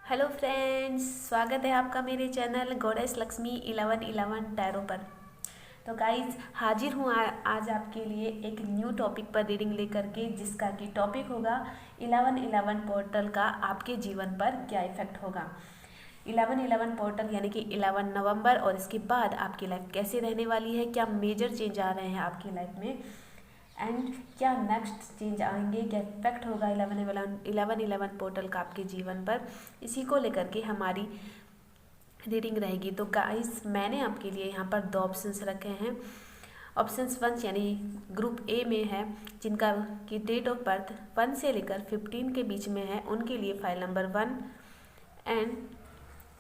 Hello friends, स्वागत है आपका मेरे चैनल गॉडेस लक्ष्मी 1111 टैरो पर। तो गाइज हाजिर हूँ आज आपके लिए एक न्यू टॉपिक पर रीडिंग लेकर के, जिसका कि टॉपिक होगा 1111 पोर्टल का आपके जीवन पर क्या इफेक्ट होगा। 1111 पोर्टल यानी कि 11 नवंबर और इसके बाद आपकी लाइफ कैसे रहने वाली है, क्या मेजर चेंज आ रहे हैं आपकी लाइफ में एंड क्या नेक्स्ट चेंज आएंगे, क्या इफेक्ट होगा 1111 पोर्टल का आपके जीवन पर, इसी को लेकर के हमारी रीडिंग रहेगी। तो गाइस मैंने आपके लिए यहाँ पर दो ऑप्शंस रखे हैं। ऑप्शंस 1 यानी ग्रुप ए में है, जिनका की डेट ऑफ बर्थ 1 से लेकर 15 के बीच में है, उनके लिए फाइल नंबर 1। एंड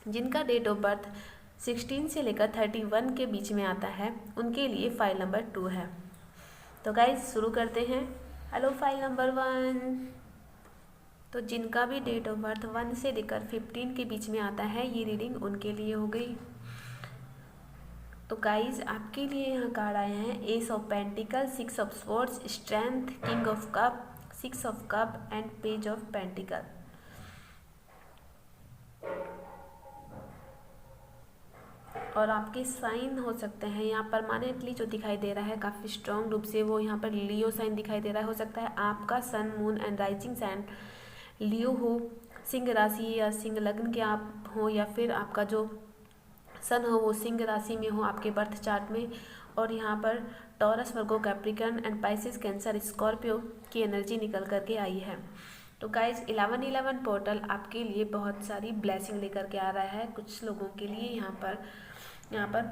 जिनका डेट ऑफ बर्थ 16 से लेकर 31 के बीच में आता है, उनके लिए फाइल नंबर 2 है। तो गाइज शुरू करते हैं। Hello file number 1। तो जिनका भी डेट ऑफ बर्थ 1 से लेकर 15 के बीच में आता है, ये रीडिंग उनके लिए हो गई। तो गाइज आपके लिए यहाँ कार्ड आए हैं S of pentacle, 6 of swords, strength, king of cup, 6 of cup and page of pentacle. और आपके साइन हो सकते हैं यहाँ परमानेंटली जो दिखाई दे रहा है काफ़ी स्ट्रॉन्ग रूप से, वो यहाँ पर लियो साइन दिखाई दे रहा है। हो सकता है आपका सन, मून एंड राइजिंग साइन लियो हो, सिंह राशि या सिंह लग्न के आप हो, या फिर आपका जो सन हो वो सिंह राशि में हो आपके बर्थ चार्ट में। और यहाँ पर taurus, Virgo, Capricorn and Pisces, cancer, Scorpio की एनर्जी निकल करके आई है। तो गाइज 1111 पोर्टल आपके लिए बहुत सारी ब्लेसिंग लेकर के आ रहा है कुछ लोगों के लिए। यहाँ पर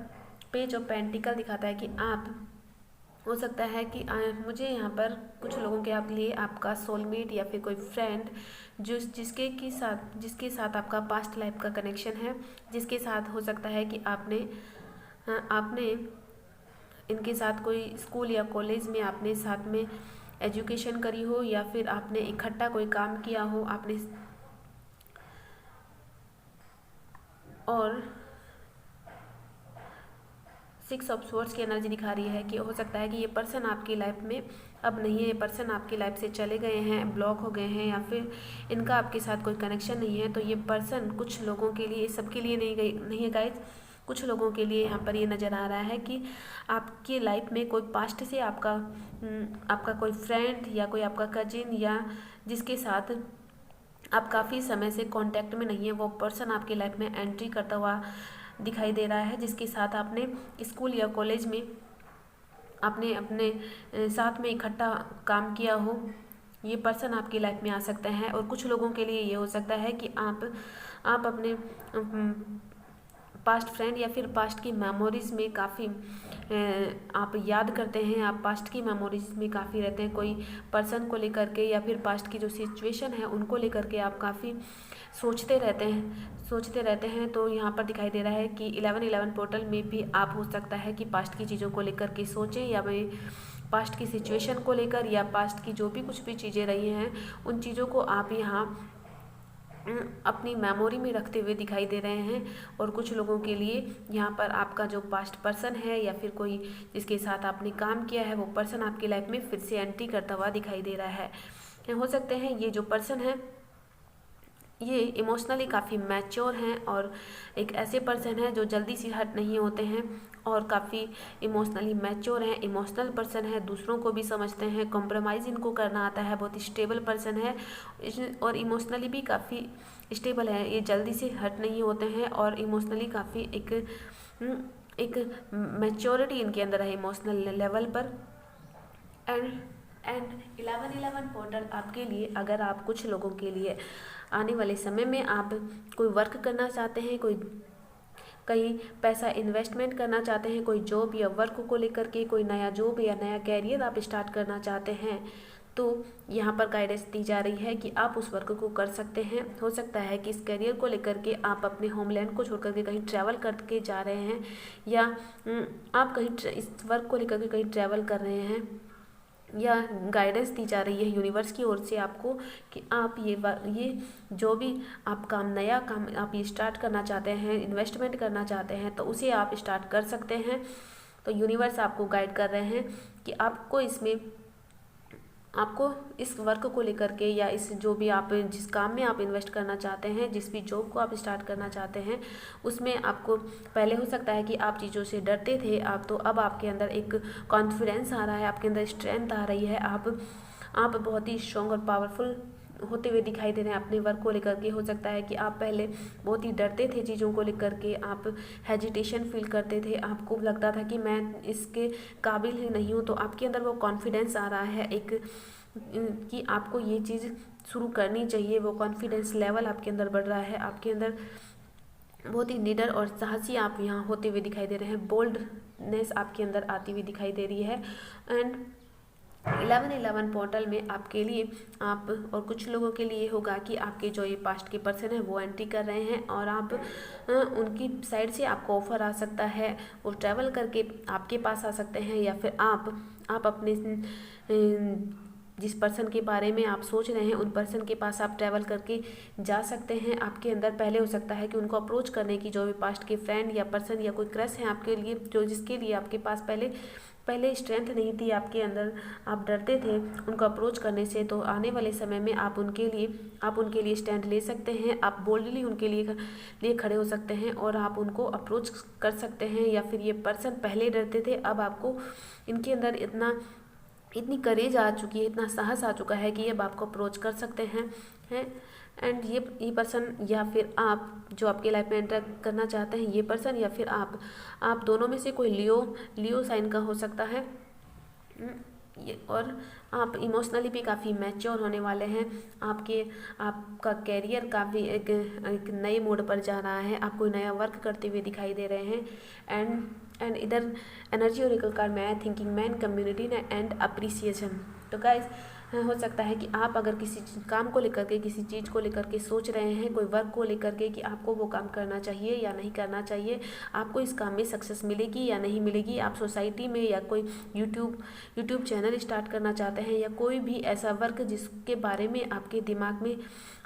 पेज ऑफ पेंटिकल दिखाता है कि आप हो सकता है कि मुझे यहाँ पर कुछ लोगों के आप लिए आपका सोलमेट या फिर कोई फ्रेंड जिसके साथ आपका पास्ट लाइफ का कनेक्शन है, जिसके साथ हो सकता है कि आपने इनके साथ कोई स्कूल या कॉलेज में आपने साथ में एजुकेशन करी हो, या फिर आपने इकट्ठा कोई काम किया हो आपने। और 6 ऑफ स्वॉर्ड्स की एनर्जी दिखा रही है कि हो सकता है कि ये पर्सन आपकी लाइफ में अब नहीं है, ये पर्सन आपकी लाइफ से चले गए हैं, ब्लॉक हो गए हैं, या फिर इनका आपके साथ कोई कनेक्शन नहीं है। तो ये पर्सन कुछ लोगों के लिए, सबके लिए नहीं है गाइज, कुछ लोगों के लिए यहाँ पर ये नज़र आ रहा है कि आपकी लाइफ में कोई पास्ट से आपका कोई फ्रेंड या कोई आपका कजिन, या जिसके साथ आप काफ़ी समय से कांटेक्ट में नहीं है, वो पर्सन आपकी लाइफ में एंट्री करता हुआ दिखाई दे रहा है, जिसके साथ आपने स्कूल या कॉलेज में आपने अपने साथ में इकट्ठा काम किया हो। ये पर्सन आपकी लाइफ में आ सकते हैं। और कुछ लोगों के लिए ये हो सकता है कि आप अपने पास्ट फ्रेंड या फिर पास्ट की मेमोरीज में काफ़ी आप याद करते हैं, आप पास्ट की मेमोरीज में काफ़ी रहते हैं, कोई पर्सन को लेकर के या फिर पास्ट की जो सिचुएशन है उनको लेकर के आप काफ़ी सोचते रहते हैं। तो यहाँ पर दिखाई दे रहा है कि 1111 पोर्टल में भी आप हो सकता है कि पास्ट की चीज़ों को लेकर के सोचें, या मैं पास्ट की सिचुएशन को लेकर, या पास्ट की जो भी कुछ भी चीज़ें रही हैं उन चीज़ों को आप यहाँ अपनी मेमोरी में रखते हुए दिखाई दे रहे हैं। और कुछ लोगों के लिए यहाँ पर आपका जो पास्ट पर्सन है या फिर कोई जिसके साथ आपने काम किया है, वो पर्सन आपकी लाइफ में फिर से एंट्री करता हुआ दिखाई दे रहा है। हो सकते हैं ये जो पर्सन है ये इमोशनली काफ़ी मैच्योर हैं, और एक ऐसे पर्सन है जो जल्दी से हर्ट नहीं होते हैं, और काफ़ी इमोशनली मैच्योर हैं, इमोशनल पर्सन है, दूसरों को भी समझते हैं, कॉम्प्रोमाइज़ इनको करना आता है, बहुत स्टेबल पर्सन है और इमोशनली भी काफ़ी स्टेबल है। ये जल्दी से हर्ट नहीं होते हैं, और इमोशनली काफ़ी एक मैच्योरिटी इनके अंदर है इमोशनल लेवल पर। एंड 1111 पोर्टल आपके लिए, अगर आप कुछ लोगों के लिए आने वाले समय में आप कोई वर्क करना चाहते हैं, कोई कहीं पैसा इन्वेस्टमेंट करना चाहते हैं, कोई जॉब या वर्क को लेकर के कोई नया जॉब या नया कैरियर आप स्टार्ट करना चाहते हैं, तो यहाँ पर गाइडेंस दी जा रही है कि आप उस वर्क को कर सकते हैं। हो सकता है कि इस करियर को लेकर के आप अपने होमलैंड को छोड़ करके कहीं ट्रैवल करके जा रहे हैं, या आप कहीं इस वर्क को लेकर के कहीं ट्रैवल कर रहे हैं, या गाइडेंस दी जा रही है यूनिवर्स की ओर से आपको कि आप ये जो भी आप नया काम आप ये स्टार्ट करना चाहते हैं, इन्वेस्टमेंट करना चाहते हैं, तो उसे आप स्टार्ट कर सकते हैं। तो यूनिवर्स आपको गाइड कर रहे हैं कि आपको इसमें आपको इस वर्क को लेकर के या इस जो भी आप जिस काम में आप इन्वेस्ट करना चाहते हैं, जिस भी जॉब को आप स्टार्ट करना चाहते हैं, उसमें आपको पहले हो सकता है कि आप चीज़ों से डरते थे, आप तो अब आपके अंदर एक कॉन्फिडेंस आ रहा है, आपके अंदर स्ट्रेंथ आ रही है, आप बहुत ही स्ट्रॉन्ग और पावरफुल होते हुए दिखाई दे रहे हैं अपने वर्क को लेकर के। हो सकता है कि आप पहले बहुत ही डरते थे चीज़ों को लेकर के, आप हेजिटेशन फील करते थे, आपको लगता था कि मैं इसके काबिल ही नहीं हूँ, तो आपके अंदर वो कॉन्फिडेंस आ रहा है एक कि आपको ये चीज़ शुरू करनी चाहिए। वो कॉन्फिडेंस लेवल आपके अंदर बढ़ रहा है, आपके अंदर बहुत ही निडर और साहसी आप यहाँ होते हुए दिखाई दे रहे हैं, बोल्डनेस आपके अंदर आती हुई दिखाई दे रही है। एंड 1111 पोर्टल में आपके लिए आप और कुछ लोगों के लिए होगा कि आपके जो ये पास्ट के पर्सन है वो एंट्री कर रहे हैं और आप उनकी साइड से आपको ऑफर आ सकता है, वो ट्रैवल करके आपके पास आ सकते हैं, या फिर आप अपने जिस पर्सन के बारे में आप सोच रहे हैं उन पर्सन के पास आप ट्रैवल करके जा सकते हैं। आपके अंदर पहले हो सकता है कि उनको अप्रोच करने की जो भी पास्ट के फ्रेंड या पर्सन या कोई क्रश है आपके लिए, जो जिसके लिए आपके पास पहले स्ट्रेंथ नहीं थी आपके अंदर, आप डरते थे उनको अप्रोच करने से, तो आने वाले समय में आप उनके लिए स्टैंड ले सकते हैं, आप बोल्डली उनके लिए खड़े हो सकते हैं और आप उनको अप्रोच कर सकते हैं। या फिर ये पर्सन पहले डरते थे, अब आपको इनके अंदर इतनी करेज आ चुकी है, इतना साहस आ चुका है कि अब आपको अप्रोच कर सकते हैं एंड ये पर्सन या फिर आप जो आपके लाइफ में एंटर करना चाहते हैं, ये पर्सन या फिर आप दोनों में से कोई लियो साइन का हो सकता है। और आप इमोशनली भी काफ़ी मैच्योर होने वाले हैं, आपका कैरियर काफ़ी एक नए मोड पर जा रहा है, आप कोई नया वर्क करते हुए दिखाई दे रहे हैं। एंड इधर एनर्जी ओरेकल कार्ड में आया thinking man, community and appreciation. तो गाइस हो सकता है कि आप अगर किसी काम को लेकर के, किसी चीज़ को लेकर के सोच रहे हैं, कोई वर्क को लेकर के कि आपको वो काम करना चाहिए या नहीं करना चाहिए, आपको इस काम में सक्सेस मिलेगी या नहीं मिलेगी, आप सोसाइटी में या कोई यूट्यूब चैनल स्टार्ट करना चाहते हैं या कोई भी ऐसा वर्क जिसके बारे में आपके दिमाग में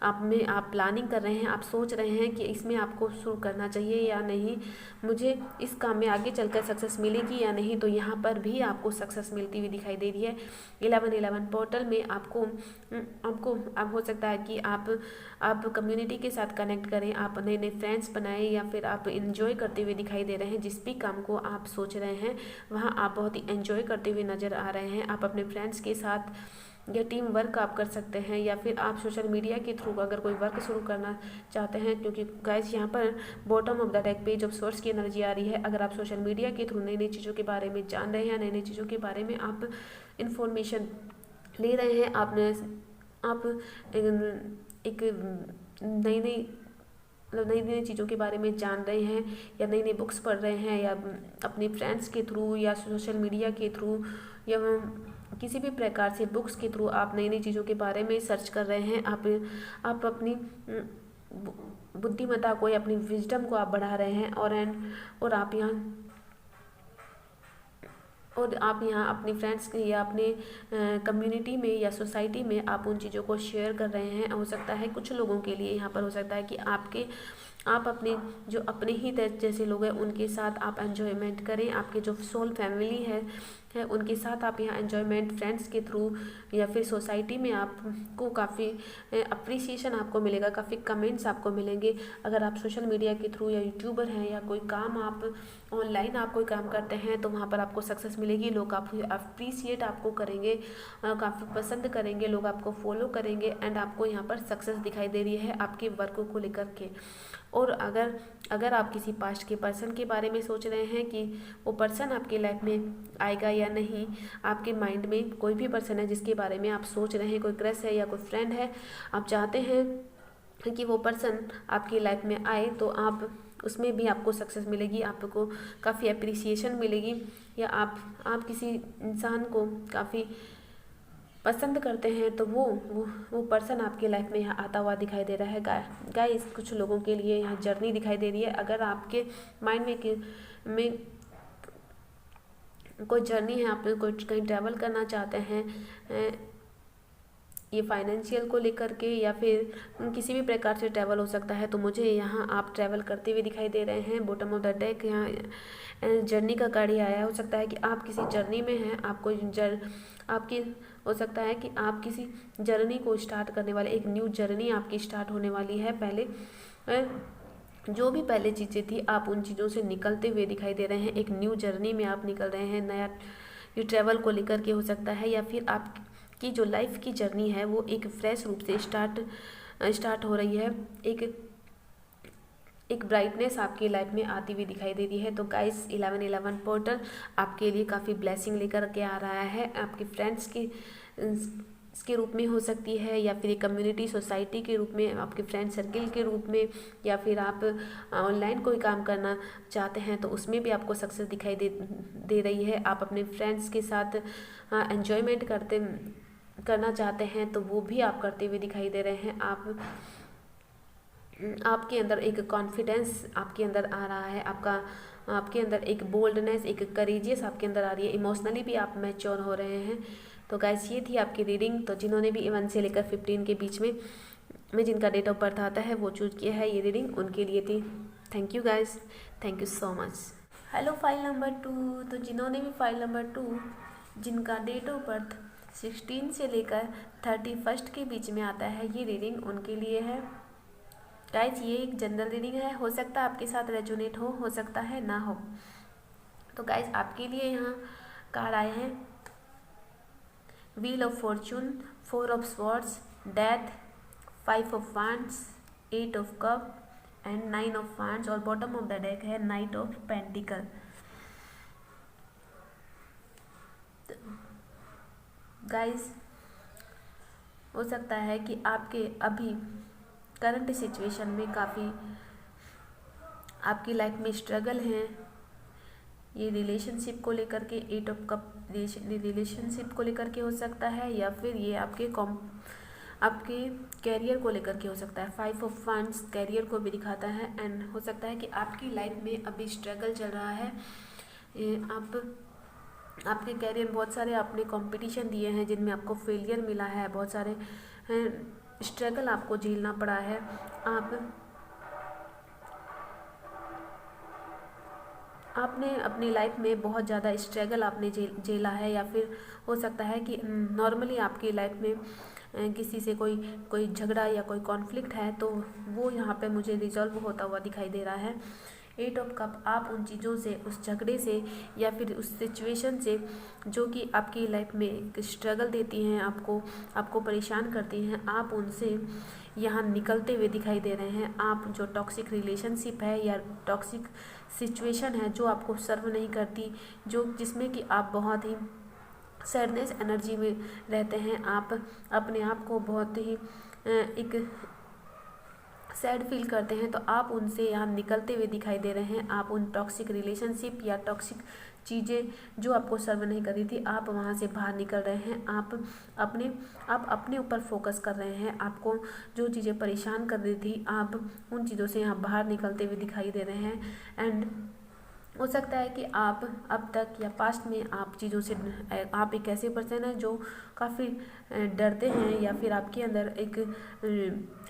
आप प्लानिंग कर रहे हैं, आप सोच रहे हैं कि इसमें आपको शुरू करना चाहिए या नहीं, मुझे इस काम में आगे चलकर सक्सेस मिलेगी या नहीं, तो यहाँ पर भी आपको सक्सेस मिलती हुई दिखाई दे रही है। 1111 पोर्टल में आपको अब हो सकता है कि आप कम्युनिटी के साथ कनेक्ट करें, आप नए नए फ्रेंड्स बनाएं, या फिर आप इंजॉय करते हुए दिखाई दे रहे हैं। जिस भी काम को आप सोच रहे हैं वहाँ आप बहुत ही एंजॉय करते हुए नज़र आ रहे हैं। आप अपने फ्रेंड्स के साथ या टीम वर्क आप कर सकते हैं, या फिर आप सोशल मीडिया के थ्रू अगर कोई वर्क शुरू करना चाहते हैं, क्योंकि गाइस यहाँ पर bottom of the deck page of source की एनर्जी आ रही है। अगर आप सोशल मीडिया के थ्रू नई नई चीज़ों के बारे में जान रहे हैं, नई नई चीज़ों के बारे में आप इंफॉर्मेशन ले रहे हैं, आप एक नई नई चीज़ों के बारे में जान रहे हैं, या नई नई बुक्स पढ़ रहे हैं, या अपने फ्रेंड्स के थ्रू या सोशल मीडिया के थ्रू या किसी भी प्रकार से बुक्स के थ्रू आप नई नई चीज़ों के बारे में सर्च कर रहे हैं, आप अपनी बुद्धिमत्ता को या अपनी विजडम को आप बढ़ा रहे हैं, और आप यहाँ अपने फ्रेंड्स के या अपने कम्युनिटी में या सोसाइटी में आप उन चीज़ों को शेयर कर रहे हैं। हो सकता है कुछ लोगों के लिए यहाँ पर हो सकता है कि आप अपने जो अपने ही जैसे लोग हैं उनके साथ आप एंजॉयमेंट करें, आपके जो सोल फैमिली है उनके साथ आप यहाँ एंजॉयमेंट फ्रेंड्स के थ्रू या फिर सोसाइटी में आपको काफ़ी अप्रिसिएशन आपको मिलेगा, काफ़ी कमेंट्स आपको मिलेंगे। अगर आप सोशल मीडिया के थ्रू या यूट्यूबर हैं या कोई काम आप ऑनलाइन आप कोई काम करते हैं, तो वहाँ पर आपको सक्सेस मिलेगी, लोग काफ़ी अप्रिसिएट आपको करेंगे, काफ़ी पसंद करेंगे, लोग आपको फॉलो करेंगे एंड आपको यहाँ पर सक्सेस दिखाई दे रही है आपके वर्क को लेकर के। और अगर आप किसी पास्ट के पर्सन के बारे में सोच रहे हैं कि वो पर्सन आपके लाइफ में आएगा या नहीं, आपके माइंड में कोई भी पर्सन है जिसके बारे में आप सोच रहे हैं, कोई क्रश है या कोई फ्रेंड है, आप चाहते हैं कि वो पर्सन आपकी लाइफ में आए, तो आप उसमें भी आपको सक्सेस मिलेगी, आपको काफ़ी अप्रिसिएशन मिलेगी, या आप किसी इंसान को काफ़ी पसंद करते हैं तो वो पर्सन आपके लाइफ में यहाँ आता हुआ दिखाई दे रहा है। गाइस कुछ लोगों के लिए यहाँ जर्नी दिखाई दे रही है। अगर आपके माइंड में कोई जर्नी है, आप कोई कहीं ट्रैवल करना चाहते हैं, ये फाइनेंशियल को लेकर के या फिर किसी भी प्रकार से ट्रैवल हो सकता है, तो मुझे यहाँ आप ट्रैवल करते हुए दिखाई दे रहे हैं। बॉटम ऑफ द डेक यहाँ जर्नी का कार्ड आया। हो सकता है कि आप किसी जर्नी में हैं, आपको हो सकता है कि आप किसी जर्नी को स्टार्ट करने वाले, एक न्यू जर्नी आपकी स्टार्ट होने वाली है। पहले जो भी पहले चीज़ें थी आप उन चीज़ों से निकलते हुए दिखाई दे रहे हैं। एक न्यू जर्नी में आप निकल रहे हैं, नया ये ट्रैवल को लेकर के हो सकता है, या फिर आपकी जो लाइफ की जर्नी है वो एक फ्रेश रूप से स्टार्ट हो रही है। एक ब्राइटनेस आपकी लाइफ में आती हुई दिखाई दे रही है। तो गाइस 1111 पोर्टल आपके लिए काफ़ी ब्लेसिंग लेकर के आ रहा है। आपके फ्रेंड्स के रूप में हो सकती है, या फिर एक कम्युनिटी सोसाइटी के रूप में, आपके फ्रेंड सर्किल के रूप में, या फिर आप ऑनलाइन कोई काम करना चाहते हैं तो उसमें भी आपको सक्सेस दिखाई दे रही है। आप अपने फ्रेंड्स के साथ एंजॉयमेंट करना चाहते हैं तो वो भी आप करते हुए दिखाई दे रहे हैं। आपके अंदर एक कॉन्फिडेंस आपके अंदर आ रहा है, आपके अंदर एक बोल्डनेस, एक करेजियस आपके अंदर आ रही है। इमोशनली भी आप मैच्योर हो रहे हैं। तो गाइस ये थी आपकी रीडिंग। तो जिन्होंने भी 1 से लेकर 15 के बीच में जिनका डेट ऑफ बर्थ आता है वो चूज किया है ये रीडिंग, उनके लिए थी। Thank you guys, thank you so much. Hello file number 2। तो जिन्होंने भी फाइल नंबर 2 जिनका डेट ऑफ बर्थ 16 से लेकर 31 के बीच में आता है ये रीडिंग उनके लिए है। गाइज ये एक जनरल रीडिंग है, हो सकता है आपके साथ रेजोनेट हो सकता है ना हो। तो गाइज आपके लिए यहाँ कार्ड आए हैं wheel of Fortune, 4 of swords, death, 5 of wands, 8 of cup and 9 of wands, और बॉटम ऑफ द डेक है नाइट ऑफ पेंटिकल। गाइज हो सकता है कि आपके अभी करंट सिचुएशन में काफ़ी आपकी लाइफ में स्ट्रगल हैं। ये रिलेशनशिप को लेकर के, 8 ऑफ कप रिलेशनशिप को लेकर के हो सकता है, या फिर ये आपके कैरियर को लेकर के हो सकता है। 5 ऑफ वांड्स कैरियर को भी दिखाता है, एंड हो सकता है कि आपकी लाइफ में अभी स्ट्रगल चल रहा है। आपके कैरियर में बहुत सारे आपने कंपटीशन दिए हैं जिनमें आपको फेलियर मिला है, बहुत सारे स्ट्रगल आपको झेलना पड़ा है। आपने अपनी लाइफ में बहुत ज़्यादा स्ट्रगल आपने झेला है, या फिर हो सकता है कि नॉर्मली आपकी लाइफ में किसी से कोई झगड़ा या कोई कॉन्फ्लिक्ट है तो वो यहाँ पे मुझे रिजॉल्व होता हुआ दिखाई दे रहा है। 8 ऑफ कप, आप उन चीज़ों से, उस झगड़े से या फिर उस सिचुएशन से जो कि आपकी लाइफ में एक स्ट्रगल देती हैं, आपको परेशान करती हैं, आप उनसे यहाँ निकलते हुए दिखाई दे रहे हैं। आप जो टॉक्सिक रिलेशनशिप है या टॉक्सिक सिचुएशन है जो आपको सर्व नहीं करती, जिसमें कि आप बहुत ही सैडनेस एनर्जी में रहते हैं, आप अपने आप को बहुत ही एक सैड फील करते हैं, तो आप उनसे यहाँ निकलते हुए दिखाई दे रहे हैं। आप उन टॉक्सिक रिलेशनशिप या टॉक्सिक चीज़ें जो आपको सर्व नहीं कर रही थी, आप वहाँ से बाहर निकल रहे हैं। आप अपने ऊपर फोकस कर रहे हैं। आपको जो चीज़ें परेशान कर रही थी, आप उन चीज़ों से यहाँ बाहर निकलते हुए दिखाई दे रहे हैं। एंड हो सकता है कि आप अब तक या पास्ट में आप चीज़ों से, आप एक ऐसे पर्सन हैं जो काफ़ी डरते हैं, या फिर आपके अंदर एक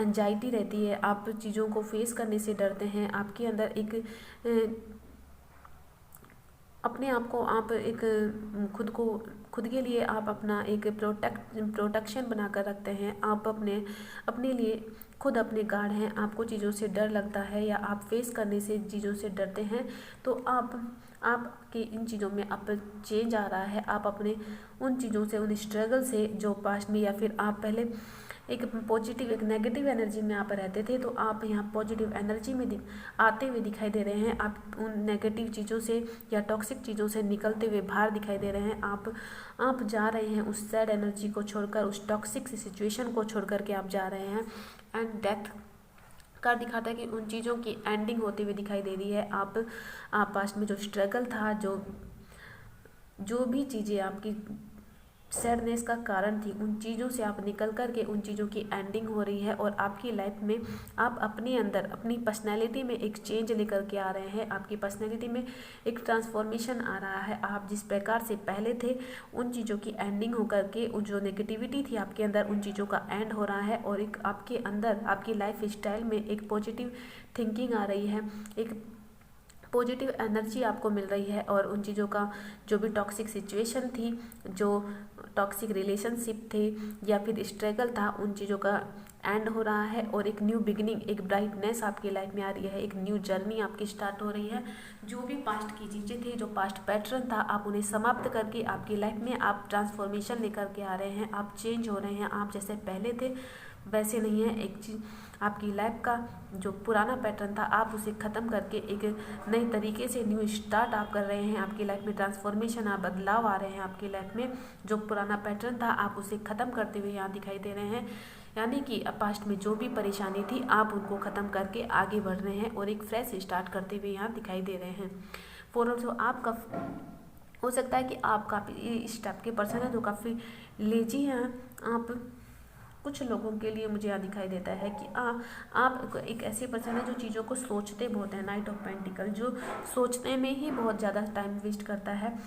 एंजाइटी रहती है, आप चीज़ों को फेस करने से डरते हैं। आपके अंदर एक अपने आप को, आप एक खुद के लिए आप अपना एक प्रोटेक्शन बना कर रखते हैं। आप अपने लिए खुद अपने गार्ड हैं। आपको चीज़ों से डर लगता है या आप फेस करने से चीज़ों से डरते हैं, तो आपके इन चीज़ों में आप चेंज आ रहा है। आप अपने उन चीज़ों से, उन स्ट्रगल से जो पास्ट में, या फिर आप पहले एक पॉजिटिव, एक नेगेटिव एनर्जी में आप रहते थे, तो आप यहाँ पॉजिटिव एनर्जी में आते हुए दिखाई दे रहे हैं। आप उन नेगेटिव चीज़ों से या टॉक्सिक चीज़ों से निकलते हुए बाहर दिखाई दे रहे हैं। आप जा रहे हैं उस सैड एनर्जी को छोड़कर, उस टॉक्सिक सिचुएशन को छोड़ करके आप जा रहे हैं। एंड डेथ कार्ड दिखाता है कि उन चीज़ों की एंडिंग होती हुई दिखाई दे रही है। आप पास्ट में जो स्ट्रगल था, जो भी चीज़ें आपकी सैडनेस का कारण थी, उन चीज़ों से आप निकल कर के उन चीज़ों की एंडिंग हो रही है, और आपकी लाइफ में आप अपने अंदर, अपनी पर्सनैलिटी में एक चेंज लेकर के आ रहे हैं। आपकी पर्सनैलिटी में एक ट्रांसफॉर्मेशन आ रहा है। आप जिस प्रकार से पहले थे, उन चीज़ों की एंडिंग होकर के उन जो नेगेटिविटी थी आपके अंदर, उन चीज़ों का एंड हो रहा है, और एक आपके अंदर, आपकी लाइफ स्टाइल में एक पॉजिटिव थिंकिंग आ रही है, एक पॉजिटिव एनर्जी आपको मिल रही है और उन चीज़ों का जो भी टॉक्सिक सिचुएशन थी, जो टॉक्सिक रिलेशनशिप थे या फिर स्ट्रगल था, उन चीज़ों का एंड हो रहा है और एक न्यू बिगिनिंग, एक ब्राइटनेस आपकी लाइफ में आ रही है, एक न्यू जर्नी आपकी स्टार्ट हो रही है। जो भी पास्ट की चीज़ें थी, जो पास्ट पैटर्न था, आप उन्हें समाप्त करके आपकी लाइफ में आप ट्रांसफॉर्मेशन लेकर के आ रहे हैं, आप चेंज हो रहे हैं। आप जैसे पहले थे वैसे नहीं है। एक चीज़ आपकी लाइफ का जो पुराना पैटर्न था, आप उसे ख़त्म करके एक नई तरीके से न्यू स्टार्ट आप कर रहे हैं। आपकी लाइफ में ट्रांसफॉर्मेशन, आप बदलाव आ रहे हैं आपकी लाइफ में। जो पुराना पैटर्न था आप उसे ख़त्म करते हुए यहाँ दिखाई दे रहे हैं। यानी कि पास्ट में जो भी परेशानी थी आप उनको ख़त्म करके आगे बढ़ रहे हैं और एक फ्रेश स्टार्ट करते हुए यहाँ दिखाई दे रहे हैं। फॉर ऑल्सो आपका हो सकता है कि आप काफ़ी इस टाइप के पर्सन हैं जो काफ़ी लेजी हैं। आप कुछ लोगों के लिए मुझे यहाँ दिखाई देता है कि आप एक ऐसे पर्सन है जो चीज़ों को सोचते बहुत हैं। नाइट ऑफ पेंटिकल जो सोचने में ही बहुत ज़्यादा टाइम वेस्ट करता है,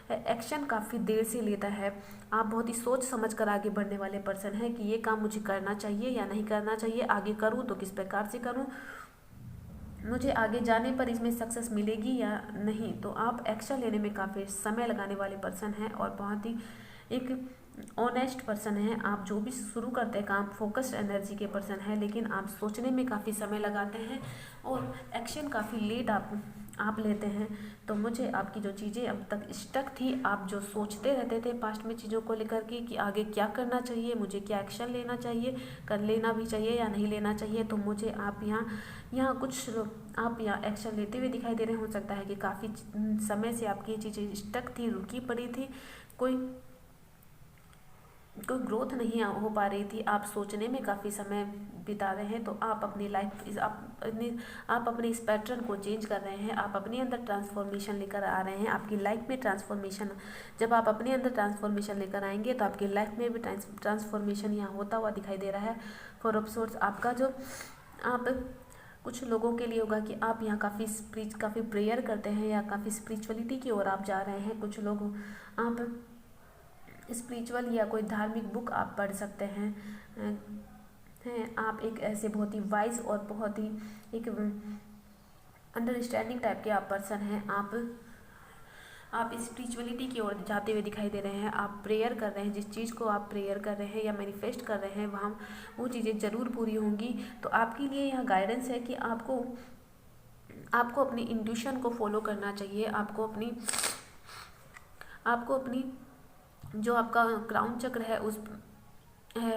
एक्शन काफ़ी देर से लेता है। आप बहुत ही सोच समझ कर आगे बढ़ने वाले पर्सन हैं कि ये काम मुझे करना चाहिए या नहीं करना चाहिए, आगे करूँ तो किस प्रकार से करूँ, मुझे आगे जाने पर इसमें सक्सेस मिलेगी या नहीं। तो आप एक्शन लेने में काफ़ी समय लगाने वाले पर्सन हैं और बहुत ही एक ऑनेस्ट पर्सन है। आप जो भी शुरू करते हैं काम, फोकस्ड एनर्जी के पर्सन है, लेकिन आप सोचने में काफ़ी समय लगाते हैं और एक्शन काफ़ी लेट आप लेते हैं। तो मुझे आपकी जो चीज़ें अब तक स्टक थी, आप जो सोचते रहते थे पास्ट में चीज़ों को लेकर के कि आगे क्या करना चाहिए, मुझे क्या एक्शन लेना चाहिए, कर लेना भी चाहिए या नहीं लेना चाहिए, तो मुझे आप यहाँ कुछ आप यहाँ एक्शन लेते हुए दिखाई दे रहे। हो सकता है कि काफ़ी समय से आपकी ये चीज़ें स्टक थी, रुकी पड़ी थी, कोई ग्रोथ नहीं हो पा रही थी, आप सोचने में काफ़ी समय बिता रहे हैं। तो आप अपनी लाइफ आप अपने इस पैटर्न को चेंज कर रहे हैं। आप अपने अंदर ट्रांसफॉर्मेशन लेकर आ रहे हैं। आपकी लाइफ में ट्रांसफॉर्मेशन, जब आप अपने अंदर ट्रांसफॉर्मेशन लेकर आएंगे तो आपकी लाइफ में भी ट्रांसफॉर्मेशन यहाँ होता हुआ दिखाई दे रहा है। फॉर ऑफ सोर्स आपका जो आप कुछ लोगों के लिए होगा कि आप यहाँ काफ़ी प्रेयर करते हैं या काफ़ी स्पिरिचुअलिटी की ओर आप जा रहे हैं। कुछ लोग आप स्पिरिचुअल या कोई धार्मिक बुक आप पढ़ सकते हैं। आप एक ऐसे बहुत ही वाइज और बहुत ही एक अंडरस्टैंडिंग टाइप के आप पर्सन हैं। आप स्पिरिचुअलिटी की ओर जाते हुए दिखाई दे रहे हैं। आप प्रेयर कर रहे हैं, जिस चीज़ को आप प्रेयर कर रहे हैं या मैनिफेस्ट कर रहे हैं वहाँ वो चीज़ें ज़रूर पूरी होंगी। तो आपके लिए यहाँ गाइडेंस है कि आपको अपनी इंट्यूशन को फॉलो करना चाहिए। आपको अपनी जो आपका क्राउन चक्र है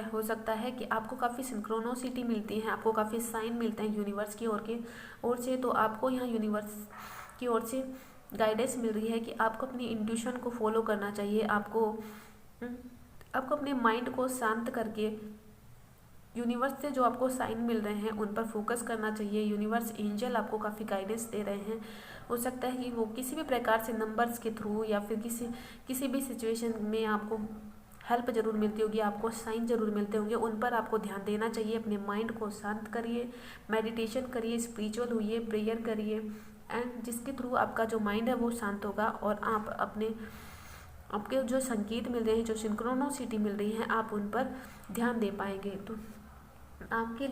हो सकता है कि आपको काफ़ी सिंक्रोनोसिटी मिलती है, आपको काफ़ी साइन मिलते हैं यूनिवर्स की ओर से। तो आपको यहाँ यूनिवर्स की ओर से गाइडेंस मिल रही है कि आपको अपनी इंट्यूशन को फॉलो करना चाहिए। आपको अपने माइंड को शांत करके यूनिवर्स से जो आपको साइन मिल रहे हैं उन पर फोकस करना चाहिए। यूनिवर्स एंजल आपको काफ़ी गाइडेंस दे रहे हैं। हो सकता है कि वो किसी भी प्रकार से नंबर्स के थ्रू या फिर किसी भी सिचुएशन में आपको हेल्प ज़रूर मिलती होगी, आपको साइन ज़रूर मिलते होंगे, उन पर आपको ध्यान देना चाहिए। अपने माइंड को शांत करिए, मेडिटेशन करिए, स्पिरिचुअल होइए, प्रेयर करिए, एंड जिसके थ्रू आपका जो माइंड है वो शांत होगा और आप आपके जो संकेत मिल रहे हैं, जो सिंक्रोनोसिटी मिल रही है, आप उन पर ध्यान दे पाएंगे। तो आपके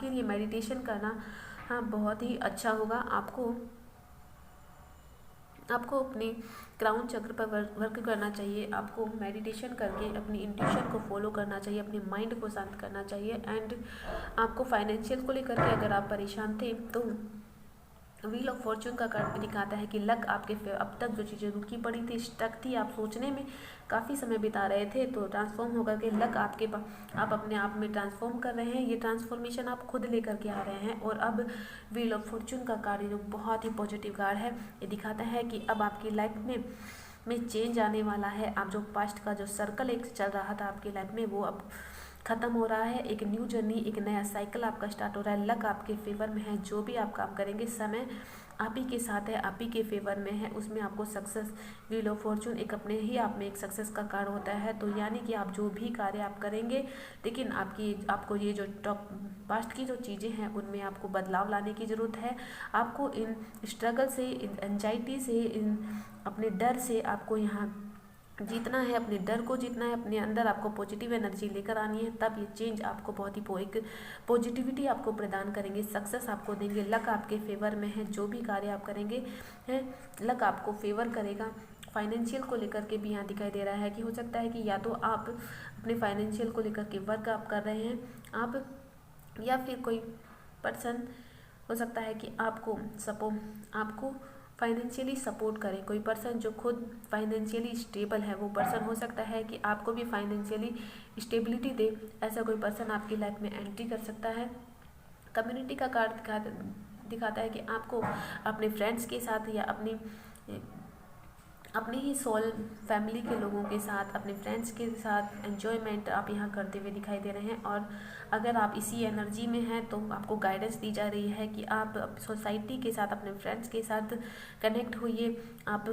लिए मेडिटेशन करना बहुत ही अच्छा होगा। आपको अपने क्राउन चक्र पर वर्क करना चाहिए। आपको मेडिटेशन करके अपनी इंट्यूशन को फॉलो करना चाहिए, अपने माइंड को शांत करना चाहिए। एंड आपको फाइनेंशियल को लेकर के अगर आप परेशान थे तो व्हील ऑफ फॉर्चून का कार्ड भी दिखाता है कि लक आपके अब तक जो चीज़ें रुकी पड़ी थी, स्टक थी, आप सोचने में काफ़ी समय बिता रहे थे, तो ट्रांसफॉर्म होकर के लक आप अपने आप में ट्रांसफॉर्म कर रहे हैं। ये ट्रांसफॉर्मेशन आप खुद लेकर के आ रहे हैं। और अब व्हील ऑफ फॉर्चून का कार्ड जो बहुत ही पॉजिटिव कार्ड है, ये दिखाता है कि अब आपकी लाइफ में चेंज आने वाला है। आप जो पास्ट का जो सर्कल एक चल रहा था आपकी लाइफ में वो अब ख़त्म हो रहा है। एक न्यू जर्नी, एक नया साइकिल आपका स्टार्ट हो रहा है। लक आपके फेवर में है। जो भी आप काम करेंगे समय आप ही के साथ है, आप ही के फेवर में है, उसमें आपको सक्सेस, व्हील ऑफ फॉर्चून एक अपने ही आप में एक सक्सेस का कार्ड होता है। तो यानी कि आप जो भी कार्य आप करेंगे, लेकिन आपको ये जो पास्ट की जो चीज़ें हैं उनमें आपको बदलाव लाने की ज़रूरत है। आपको इन स्ट्रगल से, इन एंजाइटी से, इन अपने डर से आपको यहाँ जीतना है, अपने डर को जीतना है, अपने अंदर आपको पॉजिटिव एनर्जी लेकर आनी है, तब ये चेंज आपको बहुत ही एक पॉजिटिविटी आपको प्रदान करेंगे, सक्सेस आपको देंगे। लक आपके फेवर में है, जो भी कार्य आप करेंगे है लक आपको फेवर करेगा। फाइनेंशियल को लेकर के भी यहाँ दिखाई दे रहा है कि हो सकता है कि या तो आप अपने फाइनेंशियल को लेकर के वर्क आप कर रहे हैं आप, या फिर कोई पर्सन हो सकता है कि आपको फाइनेंशियली सपोर्ट करे। कोई पर्सन जो खुद फाइनेंशियली स्टेबल है, वो पर्सन हो सकता है कि आपको भी फाइनेंशियली स्टेबिलिटी दे। ऐसा कोई पर्सन आपकी लाइफ में एंट्री कर सकता है। कम्युनिटी का कार्ड दिखाता है कि आपको अपने फ्रेंड्स के साथ या अपने ही सोल फैमिली के लोगों के साथ, अपने फ्रेंड्स के साथ एंजॉयमेंट आप यहाँ करते हुए दिखाई दे रहे हैं। और अगर आप इसी एनर्जी में हैं तो आपको गाइडेंस दी जा रही है कि आप सोसाइटी के साथ, अपने फ्रेंड्स के साथ कनेक्ट होइए। आप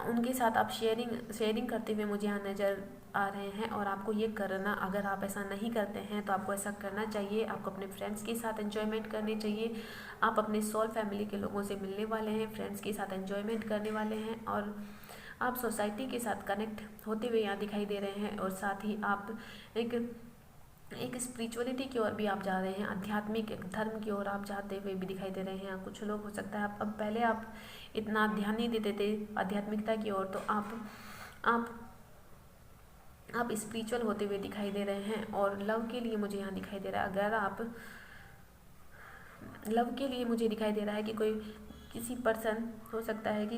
उनके साथ आप शेयरिंग करते हुए मुझे यहाँ नज़र आ रहे हैं। और आपको ये करना, अगर आप ऐसा नहीं करते हैं तो आपको ऐसा करना चाहिए। आपको अपने फ्रेंड्स के साथ एंजॉयमेंट करनी चाहिए। आप अपने सोल फैमिली के लोगों से मिलने वाले हैं, फ्रेंड्स के साथ एंजॉयमेंट करने वाले हैं, और आप सोसाइटी के साथ कनेक्ट होते हुए यहाँ दिखाई दे रहे हैं। और साथ ही आप एक स्पिरिचुअलिटी की ओर भी आप जा रहे हैं, आध्यात्मिक एक धर्म की ओर आप जाते हुए भी दिखाई दे रहे हैं। कुछ लोग हो सकता है अब पहले आप इतना ध्यान नहीं देते थे आध्यात्मिकता की ओर, तो आप स्पिरिचुअल होते हुए दिखाई दे रहे हैं। और लव के लिए मुझे यहाँ दिखाई दे रहा है, अगर आप लव के लिए मुझे दिखाई दे रहा है कि किसी पर्सन हो सकता है कि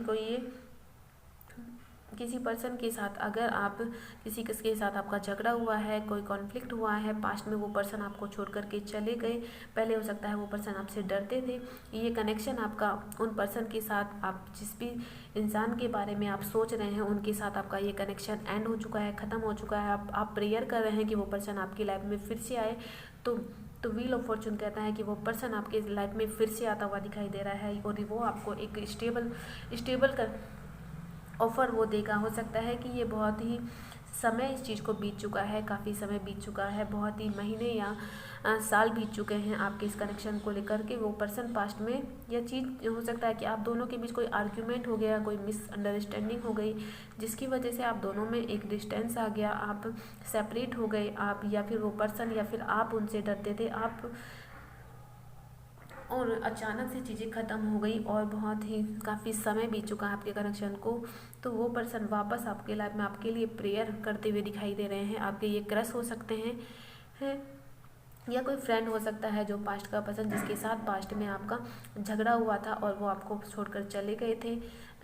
किसी पर्सन के साथ, अगर आप किसी के साथ आपका झगड़ा हुआ है, कोई कॉन्फ्लिक्ट हुआ है, पास्ट में वो पर्सन आपको छोड़ करके चले गए, पहले हो सकता है वो पर्सन आपसे डरते थे, ये कनेक्शन आपका उन पर्सन के साथ, आप जिस भी इंसान के बारे में आप सोच रहे हैं उनके साथ आपका ये कनेक्शन एंड हो चुका है, ख़त्म हो चुका है। आप प्रेयर कर रहे हैं कि वो पर्सन आपकी लाइफ में फिर से आए। तो व्हील ऑफ फॉर्चून कहता है कि वो पर्सन आपके लाइफ में फिर से आता हुआ दिखाई दे रहा है, और वो आपको एक स्टेबल कर ऑफ़र वो देगा। हो सकता है कि ये बहुत ही समय इस चीज़ को बीत चुका है, काफ़ी समय बीत चुका है, बहुत ही महीने या साल बीत चुके हैं आपके इस कनेक्शन को लेकर के। वो पर्सन पास्ट में यह चीज़ हो सकता है कि आप दोनों के बीच कोई आर्ग्यूमेंट हो गया, कोई मिसअंडरस्टैंडिंग हो गई, जिसकी वजह से आप दोनों में एक डिस्टेंस आ गया, आप सेपरेट हो गए, आप या फिर वो पर्सन या फिर आप उनसे डरते थे, और अचानक से चीज़ें ख़त्म हो गई और बहुत ही काफ़ी समय बीत चुका है आपके कनेक्शन को। तो वो पर्सन वापस आपके लाइफ में आपके लिए प्रेयर करते हुए दिखाई दे रहे हैं। आपके ये क्रश हो सकते हैं या कोई फ्रेंड हो सकता है जो पास्ट का पर्सन, जिसके साथ पास्ट में आपका झगड़ा हुआ था और वो आपको छोड़कर चले गए थे,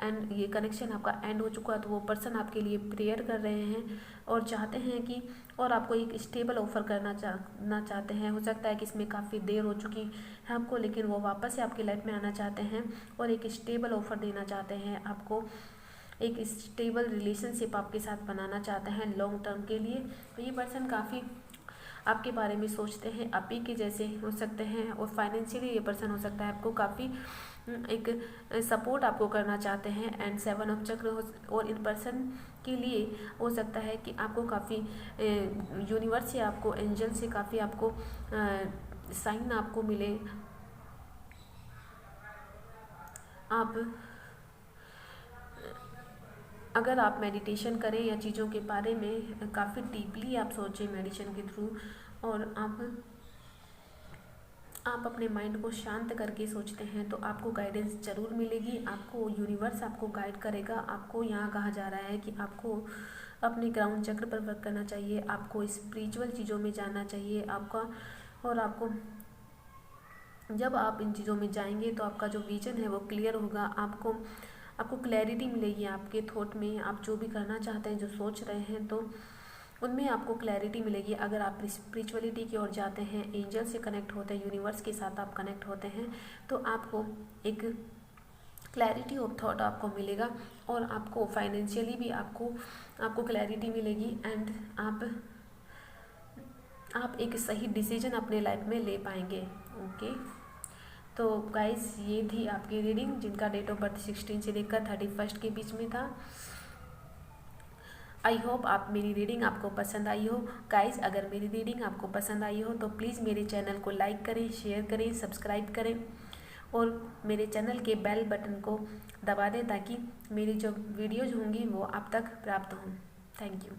एंड ये कनेक्शन आपका एंड हो चुका है। तो वो पर्सन आपके लिए प्रेयर कर रहे हैं और चाहते हैं कि, और आपको एक स्टेबल ऑफ़र करना चाहते हैं। हो सकता है कि इसमें काफ़ी देर हो चुकी है आपको, लेकिन वो वापस से आपकी लाइफ में आना चाहते हैं और एक स्टेबल ऑफ़र देना चाहते हैं आपको, एक स्टेबल रिलेशनशिप आपके साथ बनाना चाहते हैं लॉन्ग टर्म के लिए। तो ये पर्सन काफ़ी आपके बारे में सोचते हैं, आप ही के जैसे हो सकते हैं, और फाइनेंशियली ये पर्सन हो सकता है आपको काफ़ी एक सपोर्ट आपको करना चाहते हैं। एंड 7 ऑफ चक्र और इन पर्सन के लिए हो सकता है कि आपको काफ़ी यूनिवर्स से, आपको एंजल से काफ़ी आपको साइन आपको मिले। अगर आप मेडिटेशन करें या चीज़ों के बारे में काफ़ी डीपली आप सोचें मेडिटेशन के थ्रू, और आप अपने माइंड को शांत करके सोचते हैं, तो आपको गाइडेंस ज़रूर मिलेगी। आपको यूनिवर्स आपको गाइड करेगा। आपको यहाँ कहा जा रहा है कि आपको अपने ग्राउंड चक्र पर वर्क करना चाहिए, आपको स्पिरिचुअल चीज़ों में जाना चाहिए और आपको जब आप इन चीज़ों में जाएंगे तो आपका जो विजन है वो क्लियर होगा। आपको क्लैरिटी मिलेगी आपके थॉट में। आप जो भी करना चाहते हैं, जो सोच रहे हैं, तो उनमें आपको क्लैरिटी मिलेगी। अगर आप स्पिरिचुअलिटी की ओर जाते हैं, एंजल से कनेक्ट होते हैं, यूनिवर्स के साथ आप कनेक्ट होते हैं, तो आपको एक क्लैरिटी ऑफ थॉट आपको मिलेगा, और आपको फाइनेंशियली भी आपको क्लैरिटी मिलेगी, एंड आप एक सही डिसीजन अपने लाइफ में ले पाएंगे। ओके, तो गाइस ये थी आपकी रीडिंग, जिनका डेट ऑफ बर्थ 16 से लेकर 31 के बीच में था। आई होप आप मेरी रीडिंग आपको पसंद आई हो। गाइस अगर मेरी रीडिंग आपको पसंद आई हो तो प्लीज़ मेरे चैनल को लाइक करें, शेयर करें, सब्सक्राइब करें, और मेरे चैनल के बेल बटन को दबा दें ताकि मेरी जो वीडियोज़ होंगी वो आप तक प्राप्त हों। Thank you.